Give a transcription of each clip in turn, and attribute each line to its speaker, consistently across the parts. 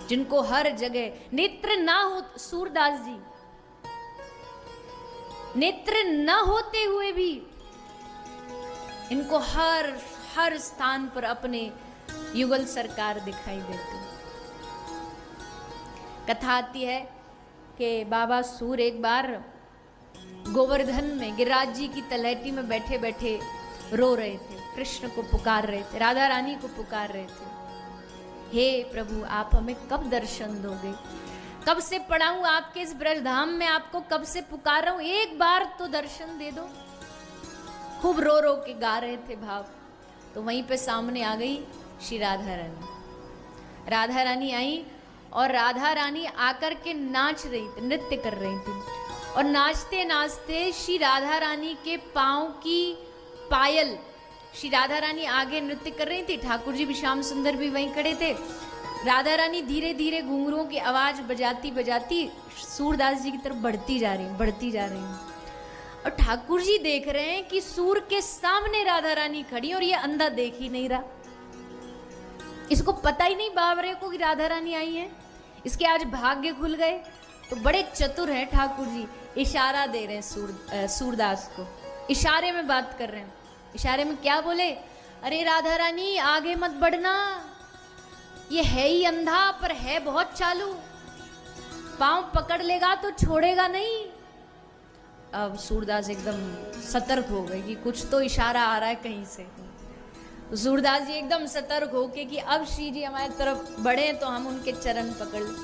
Speaker 1: जिनको हर जगह नेत्र ना हो, सूरदास जी नेत्र न होते हुए भी इनको हर स्थान पर अपने युगल सरकार दिखाई देते। कथा आती है कि बाबा सूर एक बार गोवर्धन में गिरिराज जी की तलहटी में बैठे बैठे रो रहे थे, कृष्ण को पुकार रहे थे, राधा रानी को पुकार रहे थे, हे प्रभु आप हमें कब दर्शन दोगे, कब से पड़ा हूं आपके इस ब्रजधाम में, आपको कब से पुकार रहा हूं, एक बार तो दर्शन दे दो। खूब रो रो के गा रहे थे भाव। तो वहीं पे सामने आ गई श्री राधा रानी। राधा रानी आई और राधा रानी आकर के नाच रही थी, नृत्य कर रही थी, और नाचते नाचते श्री राधा रानी के पांव की पायल, श्री राधा रानी आगे नृत्य कर रही थी, ठाकुर जी भी श्याम सुंदर भी वहीं खड़े थे। राधा रानी धीरे धीरे घुंघरुओं की आवाज बजाती बजाती सूरदास जी की तरफ बढ़ती जा रही। और ठाकुर जी देख रहे हैं कि सूर के सामने राधा रानी खड़ी और ये अंधा देख ही नहीं रहा, इसको पता ही नहीं बावरे को कि राधा रानी आई है, इसके आज भाग्य खुल गए। तो बड़े चतुर हैं ठाकुर जी, इशारा दे रहे हैं सूरदास को, इशारे में बात कर रहे हैं। इशारे में क्या बोले, अरे राधा रानी आगे मत बढ़ना, ये है ही अंधा पर है बहुत चालू, पांव पकड़ लेगा तो छोड़ेगा नहीं। अब सूरदास एकदम सतर्क हो गए कि कुछ तो इशारा आ रहा है कहीं से। तो सूरदास जी एकदम सतर्क हो के कि अब श्री जी हमारी तरफ बढ़े तो हम उनके चरण पकड़ लें।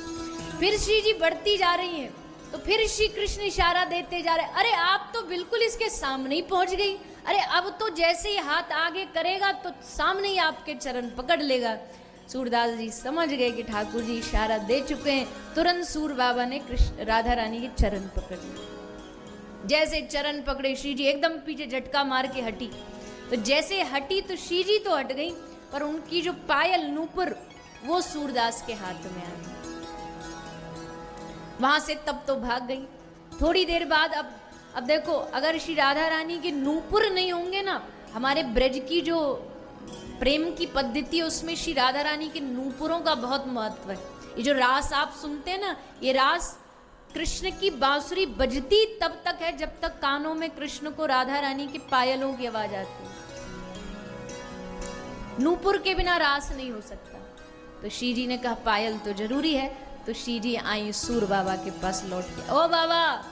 Speaker 1: फिर श्री जी बढ़ती जा रही हैं, तो फिर श्री कृष्ण इशारा देते जा रहे, अरे आप तो बिल्कुल इसके सामने ही पहुंच गई, अरे अब तो जैसे ही हाथ आगे करेगा तो सामने ही आपके चरण पकड़ लेगा। सूरदास जी समझ गए कि ठाकुर जी इशारा दे चुके हैं, तुरंत सूर बाबा ने कृष्ण राधा रानी के चरण पकड़ लिए। जैसे चरण पकड़े श्री जी एकदम पीछे झटका मार के हटी, तो जैसे हटी तो श्री जी तो हट गई, पर उनकी जो पायल नूपुर वो सूरदास के हाथ में आ गई। वहां से तब तो भाग गई। थोड़ी देर बाद अब देखो, अगर श्री राधा रानी के नूपुर नहीं होंगे ना, हमारे ब्रज की जो प्रेम की पद्धति है उसमें श्री राधा रानी के नूपुरों का बहुत महत्व है। ये जो रास आप सुनते हैं ना, ये रास कृष्ण की बांसुरी बजती तब तक है जब तक कानों में कृष्ण को राधा रानी की पायलों की आवाज आती है। नूपुर के बिना रास नहीं हो सकता। तो श्री जी ने कहा पायल तो जरूरी है। तो श्री जी आई सूर बाबा के पास लौट के, ओ बाबा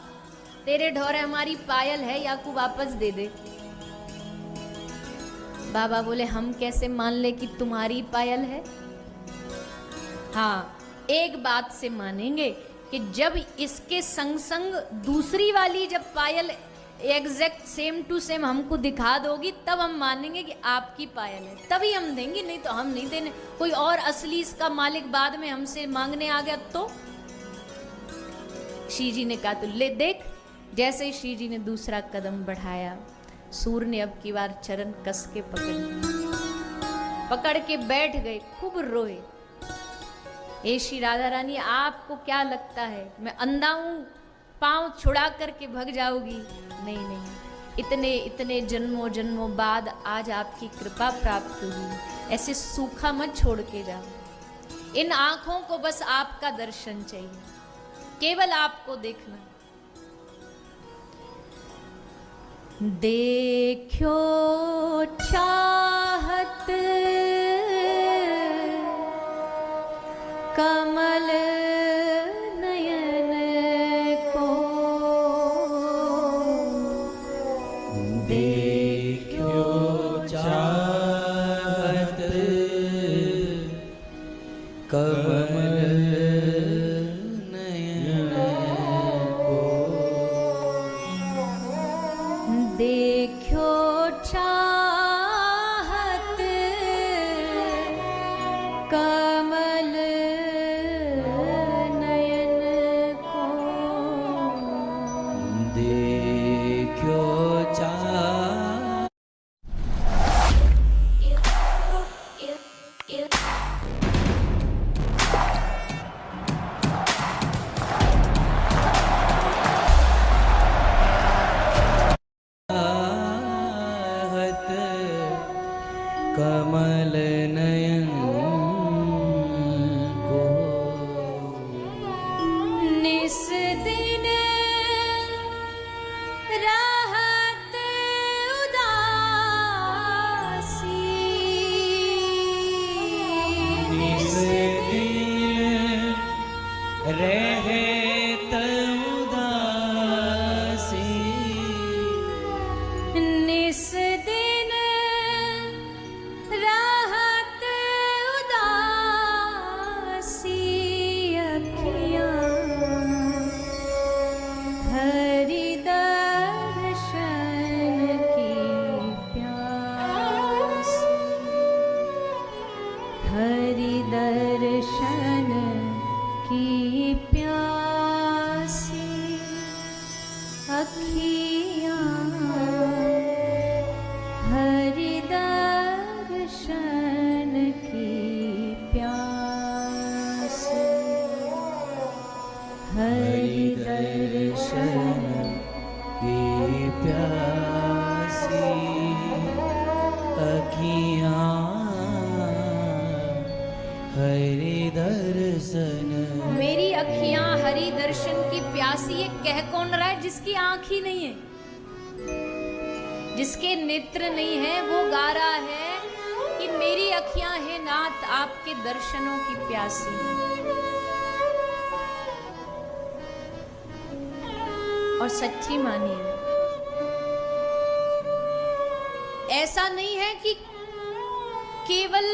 Speaker 1: तेरे ढोरे हमारी पायल है, या को वापस दे दे। बाबा बोले हम कैसे मान ले कि तुम्हारी पायल है। हाँ, एक बात से मानेंगे कि जब इसके संग संग दूसरी वाली जब पायल एग्जैक्ट सेम टू सेम हमको दिखा दोगी, तब हम मानेंगे कि आपकी पायल है, तभी हम देंगे, नहीं तो हम नहीं देने। कोई और असली इसका मालिक बाद में हमसे मांगने आ गया तो। श्री जी ने कहा तो ले देख। जैसे ही श्री जी ने दूसरा कदम बढ़ाया, सूर ने अब की बार चरण कस के पकड़ के बैठ गए, खूब रोए। हे श्री राधा रानी आपको क्या लगता है मैं अंधा हूं, पांव छुड़ा करके भग जाओगी? नहीं नहीं, इतने इतने जन्मों जन्मों बाद आज आपकी कृपा प्राप्त हुई, ऐसे सूखा मत छोड़ के जाओ। इन आंखों को बस आपका दर्शन चाहिए, केवल आपको देखना। देखो चाहत कमल नयन को,
Speaker 2: देखो चाहत कमल नयन को,
Speaker 1: देखो चाहत कमल नयन को,
Speaker 2: देखो चाहत
Speaker 1: दर्शन की प्यासी अखियाँ हरि दर्शन की प्यासी
Speaker 2: हरि दर्शन की प्यासी अखियाँ हरि दर्शन।
Speaker 1: मेरी अखियां हरि दर्शन की प्यासी, ये कह कौन रहा है जिसकी आंख ही नहीं है, जिसके नेत्र नहीं है, वो गा रहा है कि मेरी अखियां हैं नाथ आपके दर्शनों की प्यासी। और सच्ची मानिए, ऐसा नहीं है कि केवल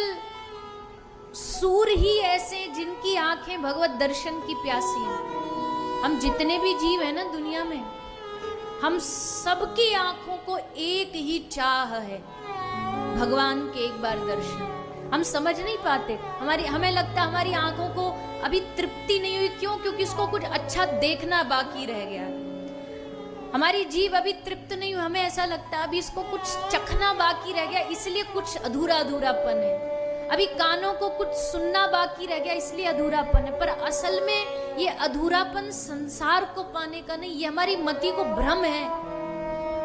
Speaker 1: सूर ही ऐसे जिनकी आंखें भगवत दर्शन की प्यासी हैं। हम जितने भी जीव हैं ना दुनिया में, हम सबकी आंखों को एक ही चाह है, भगवान के एक बार दर्शन। हम समझ नहीं पाते, हमें लगता है हमारी आंखों को अभी तृप्ति नहीं हुई। क्यों? क्योंकि उसको कुछ अच्छा देखना बाकी रह गया। हमारी जीभ अभी तृप्त नहीं हुई, हमें ऐसा लगता है अभी इसको कुछ चखना बाकी रह गया, इसलिए कुछ अधूरा अधूरापन है। अभी कानों को कुछ सुनना बाकी रह गया, इसलिए अधूरापन है। पर असल में ये अधूरापन संसार को पाने का नहीं, ये हमारी मति को भ्रम है।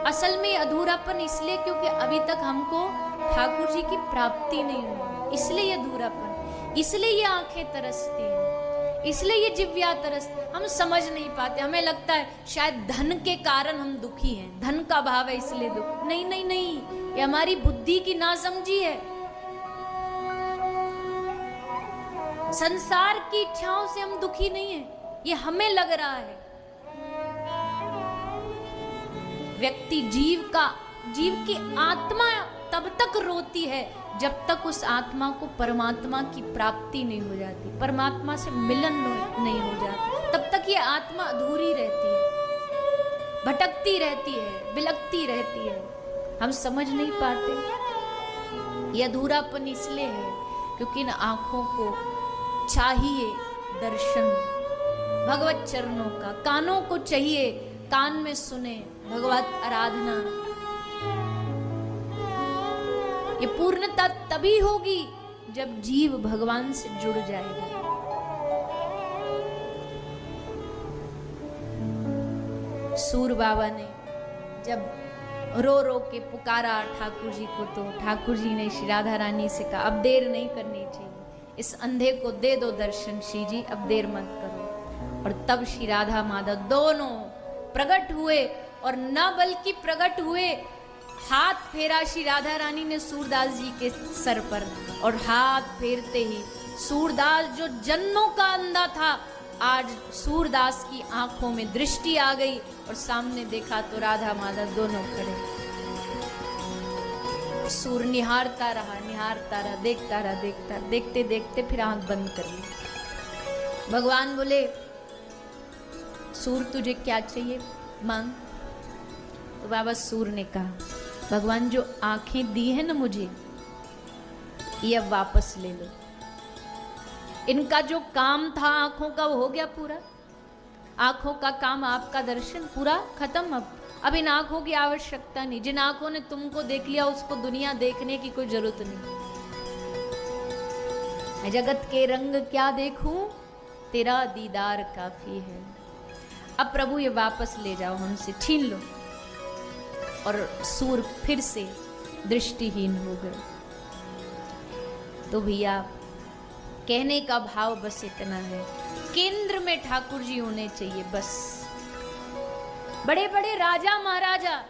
Speaker 1: असल में अधूरापन इसलिए क्योंकि अभी तक हमको ठाकुर जी की प्राप्ति नहीं हुई, इसलिए ये अधूरापन, इसलिए ये आंखें तरसती हैं, इसलिए ये जिव्या तरसती। हम समझ नहीं पाते, हमें लगता है शायद धन के कारण हम दुखी हैं, धन का भाव है इसलिए दुख। नहीं नहीं नहीं, ये हमारी बुद्धि की नासमझी है। संसार की इच्छाओं से हम दुखी नहीं है, ये हमें लग रहा है। व्यक्ति जीव की आत्मा तब तक रोती है जब तक उस आत्मा को परमात्मा की प्राप्ति नहीं हो जाती, परमात्मा से मिलन नहीं हो जाता, तब तक ये आत्मा अधूरी रहती है, भटकती रहती है, बिलकती रहती है। हम समझ नहीं पाते। ये अधूरापन इसलिए है क्योंकि इन आंखों को चाहिए दर्शन भगवत चरणों का, कानों को चाहिए कान में सुने भगवत आराधना। ये पूर्णता तभी होगी जब जीव भगवान से जुड़ जाएगा। सूर बाबा ने जब रो रो के पुकारा ठाकुर जी को, तो ठाकुर जी ने श्री राधा रानी से कहा अब देर नहीं करनी चाहिए, इस अंधे को दे दो दर्शन श्री जी, अब देर मत करो। और तब श्री राधा माधव दोनों प्रकट हुए, और न बल्कि प्रकट हुए, हाथ फेरा श्री राधा रानी ने सूरदास जी के सर पर, और हाथ फेरते ही सूरदास जो जन्मों का अंधा था, आज सूरदास की आंखों में दृष्टि आ गई, और सामने देखा तो राधा माधव दोनों खड़े। सूर निहारता रहा, देखता रहा, देखते देखते फिर आंख बंद कर ली। भगवान बोले सूर तुझे क्या चाहिए मांग। तो बाबा सूर ने कहा भगवान जो आंखें दी है ना मुझे, ये अब वापस ले लो। इनका जो काम था आंखों का वो हो गया पूरा, आंखों का काम आपका दर्शन पूरा खत्म। अब इन आंखों की आवश्यकता नहीं, जिन आंखों ने तुमको देख लिया उसको दुनिया देखने की कोई जरूरत नहीं। मैं जगत के रंग क्या देखूं, तेरा दीदार काफी है। अब प्रभु ये वापस ले जाओ, हमसे छीन लो। और सूर फिर से दृष्टिहीन हो गए। तो भैया कहने का भाव बस इतना है, केंद्र में ठाकुर जी होने चाहिए बस। बड़े बड़े राजा महाराजा,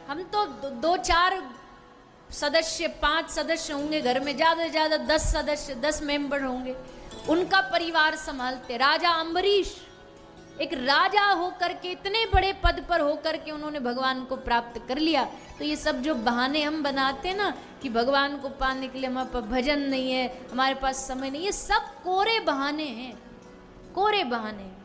Speaker 1: हम तो 2-4 सदस्य 5 सदस्य होंगे घर में, ज्यादा से ज्यादा 10 सदस्य 10 मेंबर होंगे, उनका परिवार संभालते। राजा अम्बरीश एक राजा होकर के, इतने बड़े पद पर होकर के उन्होंने भगवान को प्राप्त कर लिया। तो ये सब जो बहाने हम बनाते ना कि भगवान को पाने के लिए हमारे पास भजन नहीं है, हमारे पास समय नहीं, ये सब कोरे बहाने हैं, कोरे बहाने।